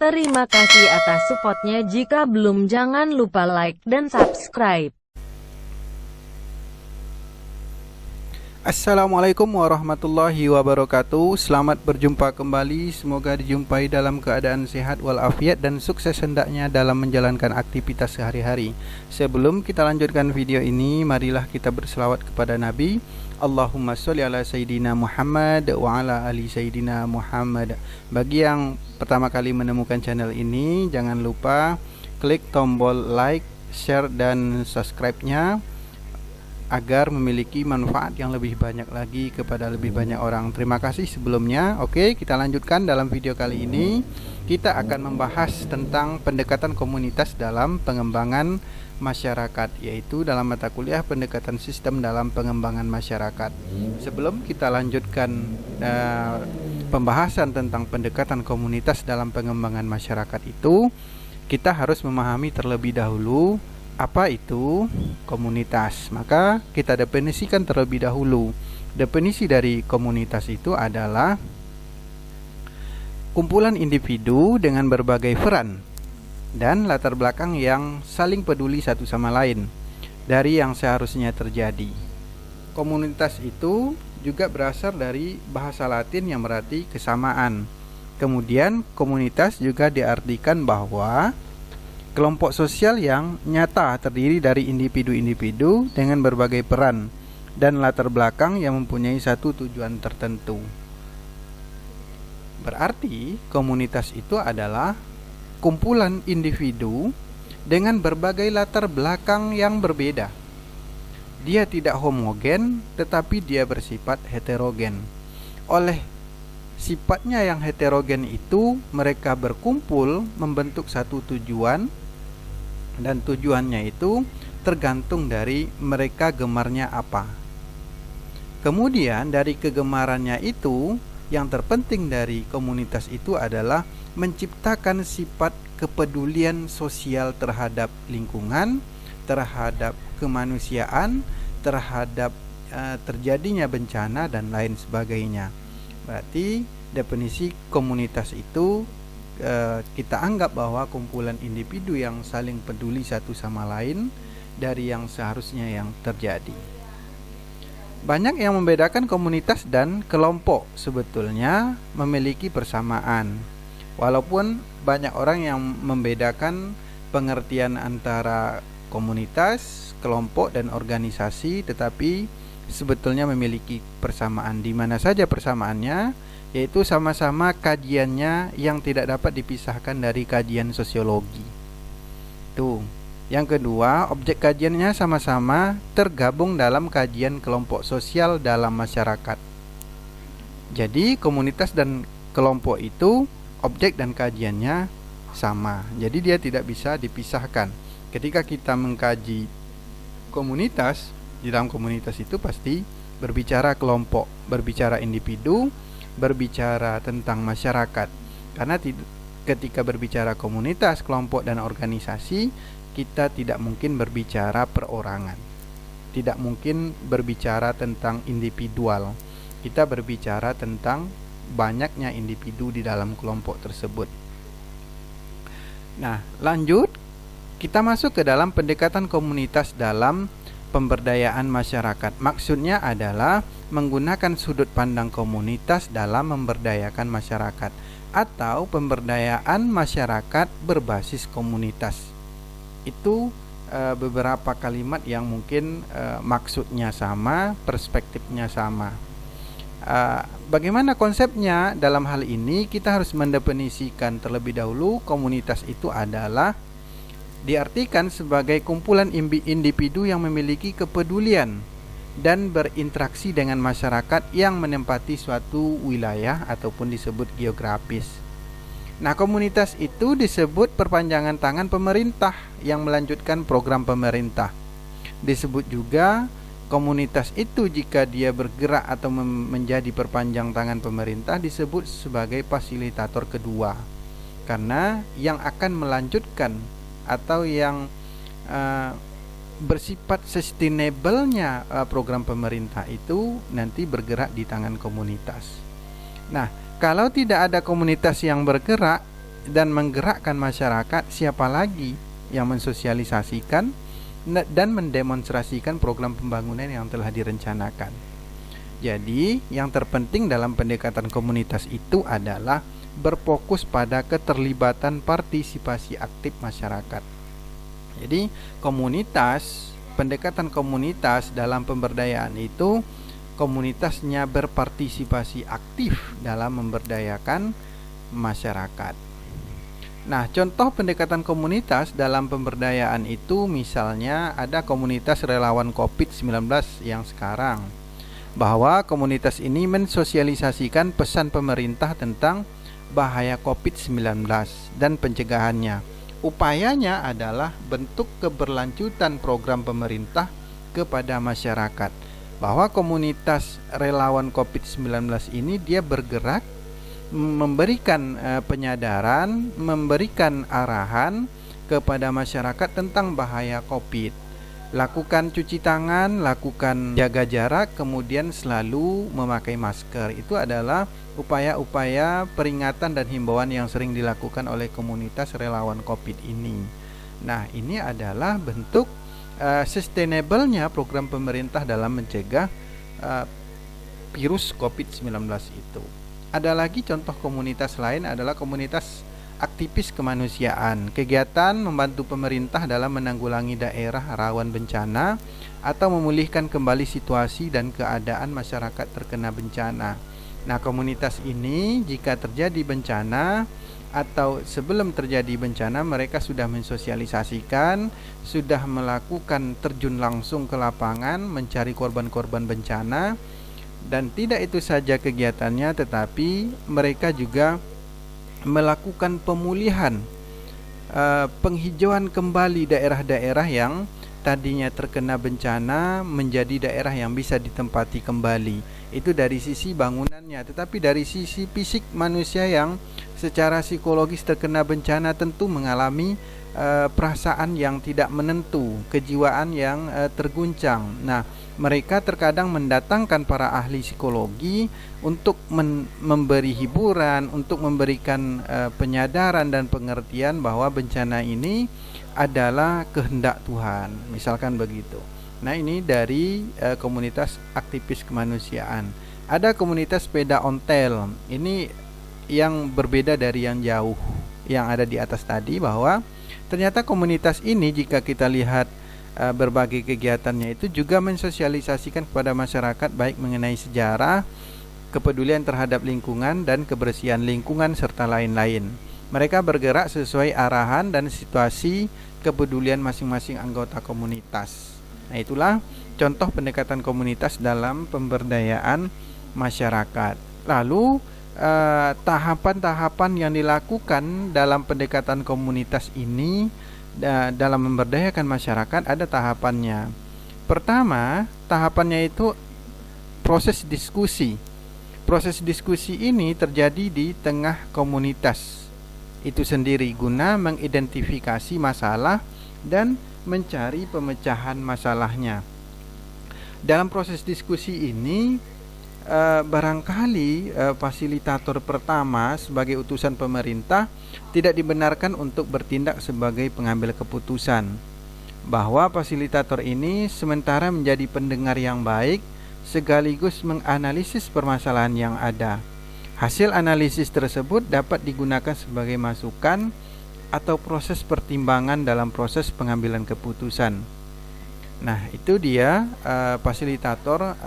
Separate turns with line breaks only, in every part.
Terima kasih atas supportnya. Jika belum, jangan lupa like dan subscribe.
Assalamualaikum warahmatullahi wabarakatuh. Selamat berjumpa kembali. Semoga dijumpai dalam keadaan sehat walafiat dan sukses hendaknya dalam menjalankan aktivitas sehari-hari. Sebelum kita lanjutkan video ini, marilah kita berselawat kepada Nabi. Allahumma sholli ala Sayyidina Muhammad wa ala ali Sayyidina Muhammad. Bagi yang pertama kali menemukan channel ini, jangan lupa klik tombol like, share, dan subscribe-nya agar memiliki manfaat yang lebih banyak lagi kepada lebih banyak orang. Terima kasih sebelumnya. Oke, kita lanjutkan dalam video kali ini. Kita akan membahas tentang pendekatan komunitas dalam pengembangan masyarakat, yaitu dalam mata kuliah pendekatan sistem dalam pengembangan masyarakat. Sebelum kita lanjutkan pembahasan tentang pendekatan komunitas dalam pengembangan masyarakat itu, kita harus memahami terlebih dahulu apa itu komunitas. Maka kita definisikan terlebih dahulu. Definisi dari komunitas itu adalah kumpulan individu dengan berbagai peran dan latar belakang yang saling peduli satu sama lain dari yang seharusnya terjadi. Komunitas itu juga berasal dari bahasa Latin yang berarti kesamaan. Kemudian komunitas juga diartikan bahwa kelompok sosial yang nyata terdiri dari individu-individu dengan berbagai peran dan latar belakang yang mempunyai satu tujuan tertentu. Berarti komunitas itu adalah kumpulan individu dengan berbagai latar belakang yang berbeda. Dia tidak homogen, tetapi dia bersifat heterogen. Oleh sifatnya yang heterogen itu, mereka berkumpul membentuk satu tujuan, dan tujuannya itu tergantung dari mereka gemarnya apa. Kemudian dari kegemarannya itu, yang terpenting dari komunitas itu adalah menciptakan sifat kepedulian sosial terhadap lingkungan, terhadap kemanusiaan, terhadap terjadinya bencana dan lain sebagainya. Berarti definisi komunitas itu kita anggap bahwa kumpulan individu yang saling peduli satu sama lain dari yang seharusnya yang terjadi. Banyak yang membedakan komunitas dan kelompok sebetulnya memiliki persamaan. Walaupun banyak orang yang membedakan pengertian antara komunitas, kelompok, dan organisasi, tetapi sebetulnya memiliki persamaan. Di mana saja persamaannya? Yaitu sama-sama kajiannya yang tidak dapat dipisahkan dari kajian sosiologi. Tuh. Yang kedua, objek kajiannya sama-sama tergabung dalam kajian kelompok sosial dalam masyarakat. Jadi, komunitas dan kelompok itu objek dan kajiannya sama. Jadi dia tidak bisa dipisahkan. Ketika kita mengkaji komunitas, di dalam komunitas itu pasti berbicara kelompok, berbicara individu, berbicara tentang masyarakat. Karena ketika berbicara komunitas, kelompok, dan organisasi, kita tidak mungkin berbicara perorangan, tidak mungkin berbicara tentang individual. Kita berbicara tentang banyaknya individu di dalam kelompok tersebut. Nah, lanjut kita masuk ke dalam pendekatan komunitas dalam pemberdayaan masyarakat. Maksudnya adalah menggunakan sudut pandang komunitas dalam memberdayakan masyarakat atau pemberdayaan masyarakat berbasis komunitas. Itu beberapa kalimat yang mungkin maksudnya sama, perspektifnya sama. Bagaimana konsepnya dalam hal ini? Kita harus mendefinisikan terlebih dahulu komunitas itu adalah diartikan sebagai kumpulan individu yang memiliki kepedulian dan berinteraksi dengan masyarakat yang menempati suatu wilayah ataupun disebut geografis. Nah, komunitas itu disebut perpanjangan tangan pemerintah yang melanjutkan program pemerintah. Disebut juga komunitas itu jika dia bergerak atau menjadi perpanjang tangan pemerintah disebut sebagai fasilitator kedua. Karena yang akan melanjutkan atau yang bersifat sustainable-nya program pemerintah itu nanti bergerak di tangan komunitas. Nah, kalau tidak ada komunitas yang bergerak, dan menggerakkan masyarakat, siapa lagi yang mensosialisasikan dan mendemonstrasikan program pembangunan yang telah direncanakan. Jadi, yang terpenting dalam pendekatan komunitas itu adalah berfokus pada keterlibatan partisipasi aktif masyarakat. Jadi, pendekatan komunitas dalam pemberdayaan itu, komunitasnya berpartisipasi aktif dalam memberdayakan masyarakat. Nah, contoh pendekatan komunitas dalam pemberdayaan itu misalnya ada komunitas relawan COVID-19 yang sekarang, bahwa komunitas ini mensosialisasikan pesan pemerintah tentang bahaya COVID-19 dan pencegahannya. Upayanya adalah bentuk keberlanjutan program pemerintah kepada masyarakat, bahwa komunitas relawan COVID-19 ini dia bergerak memberikan penyadaran, memberikan arahan kepada masyarakat tentang bahaya COVID. Lakukan cuci tangan, lakukan jaga jarak, kemudian selalu memakai masker. Itu adalah upaya-upaya peringatan dan himbauan yang sering dilakukan oleh komunitas relawan COVID ini. Nah, ini adalah bentuk sustainable-nya program pemerintah dalam mencegah virus COVID-19 itu. Ada lagi contoh komunitas lain adalah komunitas aktivis kemanusiaan. Kegiatan membantu pemerintah dalam menanggulangi daerah rawan bencana atau memulihkan kembali situasi dan keadaan masyarakat terkena bencana. Nah, komunitas ini jika terjadi bencana atau sebelum terjadi bencana, mereka sudah mensosialisasikan, sudah melakukan terjun langsung ke lapangan mencari korban-korban bencana. Dan tidak itu saja kegiatannya, tetapi mereka juga melakukan pemulihan, penghijauan kembali daerah-daerah yang tadinya terkena bencana menjadi daerah yang bisa ditempati kembali. Itu dari sisi bangunannya, tetapi dari sisi fisik manusia yang secara psikologis terkena bencana tentu mengalami perasaan yang tidak menentu, kejiwaan yang terguncang. Nah, mereka terkadang mendatangkan para ahli psikologi untuk memberi hiburan, untuk memberikan penyadaran dan pengertian bahwa bencana ini adalah kehendak Tuhan, misalkan begitu. Nah, ini dari komunitas aktivis kemanusiaan. Ada komunitas sepeda ontel. Ini yang berbeda dari yang jauh yang ada di atas tadi, bahwa ternyata komunitas ini jika kita lihat berbagai kegiatannya itu juga mensosialisasikan kepada masyarakat baik mengenai sejarah, kepedulian terhadap lingkungan dan kebersihan lingkungan serta lain-lain. Mereka bergerak sesuai arahan dan situasi kepedulian masing-masing anggota komunitas. Nah, itulah contoh pendekatan komunitas dalam pemberdayaan masyarakat. Lalu tahapan-tahapan yang dilakukan dalam pendekatan komunitas ini dalam memberdayakan masyarakat ada tahapannya. Pertama, tahapannya itu proses diskusi. Proses diskusi ini terjadi di tengah komunitas itu sendiri guna mengidentifikasi masalah dan mencari pemecahan masalahnya. Dalam proses diskusi ini barangkali fasilitator pertama sebagai utusan pemerintah tidak dibenarkan untuk bertindak sebagai pengambil keputusan, bahwa fasilitator ini sementara menjadi pendengar yang baik sekaligus menganalisis permasalahan yang ada. Hasil analisis tersebut dapat digunakan sebagai masukan atau proses pertimbangan dalam proses pengambilan keputusan. Nah, itu dia fasilitator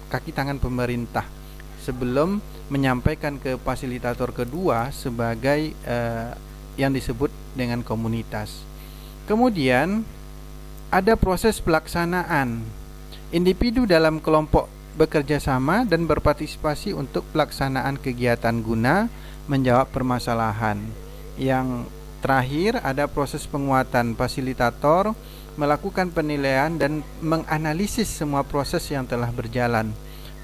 kaki tangan pemerintah sebelum menyampaikan ke fasilitator kedua sebagai yang disebut dengan komunitas. Kemudian ada proses pelaksanaan. Individu dalam kelompok bekerja sama dan berpartisipasi untuk pelaksanaan kegiatan guna menjawab permasalahan. Yang terakhir ada proses penguatan. Fasilitator melakukan penilaian dan menganalisis semua proses yang telah berjalan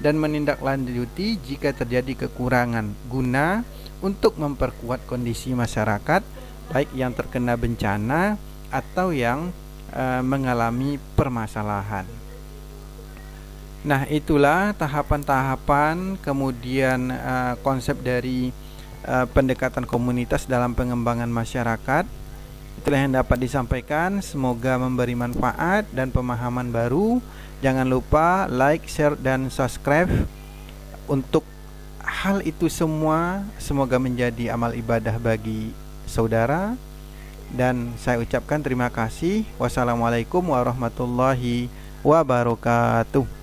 dan menindaklanjuti jika terjadi kekurangan guna untuk memperkuat kondisi masyarakat baik yang terkena bencana atau yang mengalami permasalahan. Nah, itulah tahapan-tahapan kemudian konsep dari pendekatan komunitas dalam pengembangan masyarakat. Itulah yang dapat disampaikan. Semoga memberi manfaat dan pemahaman baru. Jangan lupa like, share, dan subscribe. Untuk hal itu semua semoga menjadi amal ibadah bagi saudara. Dan saya ucapkan terima kasih. Wassalamualaikum warahmatullahi wabarakatuh.